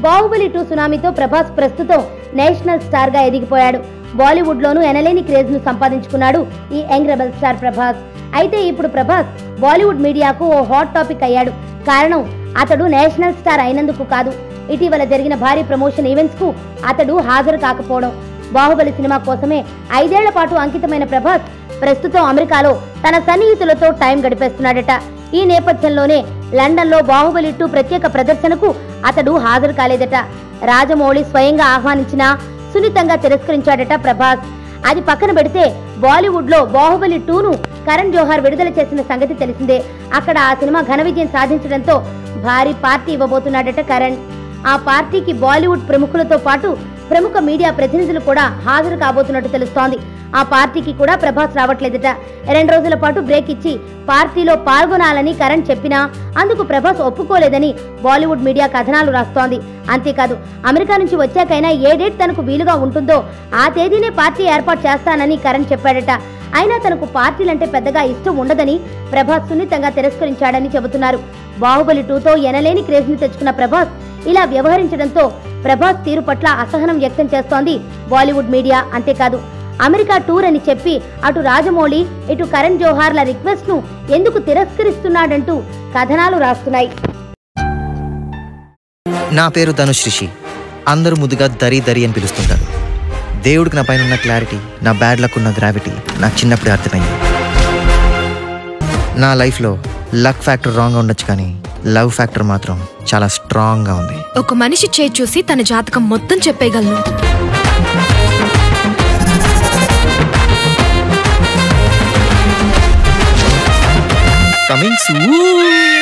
బాహుబలి 2 సునామీతో ప్రభాస్ ప్రస్తుతం national star గా ఎదిగిపోయాడు. బాలీవుడ్ లోనూ ఎనలేని క్రేజ్ ను సంపాదించుకున్నాడు ఈ యంగ్ రెబల్ స్టార్ ప్రభాస్. అయితే ఇప్పుడు ప్రభాస్ బాలీవుడ్ మీడియాకు ఓ హాట్ టాపిక్ అయ్యాడు. కారణం అతడు నేషనల్ స్టార్ అయినందుకు కాదు, ఇటీవల జరిగిన భారీ ప్రమోషన్ ఈవెంట్స్ కు అతడు హాజరు కాకపోవడం. బాహుబలి సినిమా కోసమే 5 ఏళ్ల పాటు అంకితమైన ప్రభాస్ ప్రస్తుతం అమెరికాలో తన సన్నిహితులతో టైం గడిపేస్తున్నాడట. ఈ నేపథ్యంలోనే లండన్ లో బాహుబలి 2 ప్రత్యేక ప్రదర్శనకు అతడు హాజరు కాలేదట. రాజమౌళి స్వయంగా ఆహ్వానించినా సున్నితంగా తిరస్కరించాడట ప్రభాస్. అది పక్కన పెడితే బాలీవుడ్ లో బాహుబలి 2ను కరణ్ జోహార్ విడుదల చేసిన సంగతి తెలిసిందే. అక్కడ ఆ సినిమా ఘన విజయం సాధించడంతో భారీ పార్టీ ఇవ్వబోతున్నాడట కరణ్. ఆ పార్టీకి బాలీవుడ్ ప్రముఖులతో పాటు ప్రముఖ మీడియా ప్రతినిధులు కూడా హాజరు కాబోతున్నట్టు తెలుస్తోంది. ఆ పార్టీకి కూడా ప్రభాస్ రావట్లేదట. 2 రోజుల పాటు బ్రేక్ ఇచ్చి పార్టీలో పాల్గొనాలని కరణ్ చెప్పినా అందుకు ప్రభాస్ ఒప్పుకోలేదని బాలీవుడ్ మీడియా కథనాలు రాస్తోంది. అంతేకాదు అమెరికా నుంచి వచ్చాకైనా ఏ డేట్ తనకు వీలుగా ఉంటుందో ఆ తేదీనే పార్టీ ఏర్పాటు చేస్తానని కరణ్ చెప్పాడట. అయినా తనకు పార్టీలంటే పెద్దగా ఇష్టం ఉండదని ప్రభాస్ సున్నితంగా తిరస్కరించాడని చెబుతున్నారు. బాహుబలి 2తో ఎనలేని క్రేజ్ ని తెచ్చుకున్న ప్రభాస్ ఇలా వ్యవహరించడంతో ప్రభాస్ తీరు పట్ల అసహనం వ్యక్తం చేస్తోంది బాలీవుడ్ మీడియా. అంతేకాదు అమెరికా టూర్ అని చెప్పి అటు రాజమౌళి ఇటు కరణ్ జోహార్ల రిక్వెస్ట్ ను ఎందుకు తిరస్కరిస్తున్నాడంటూ కథనాలు రాస్తున్నాయి. నా పేరు ధనుష్ రిషి, అందరూ ముద్దుగా దరి దరి అని పిలుస్తుంటారు. దేవుడికి నా పైన ఉన్న క్లారిటీ, నా బ్యాడ్ లక్ ఉన్న గ్రావిటీ నాకు చిన్నప్పుడే అర్థమైంది. నా లైఫ్లో లక్ ఫ్యాక్టర్ రాంగ్గా ఉండొచ్చు, కానీ లవ్ ఫ్యాక్టర్ మాత్రం చాలా స్ట్రాంగ్గా ఉంది. ఒక మనిషి చేయి చూసి తన జాతకం మొత్తం చెప్పేయగలను. Coming soon.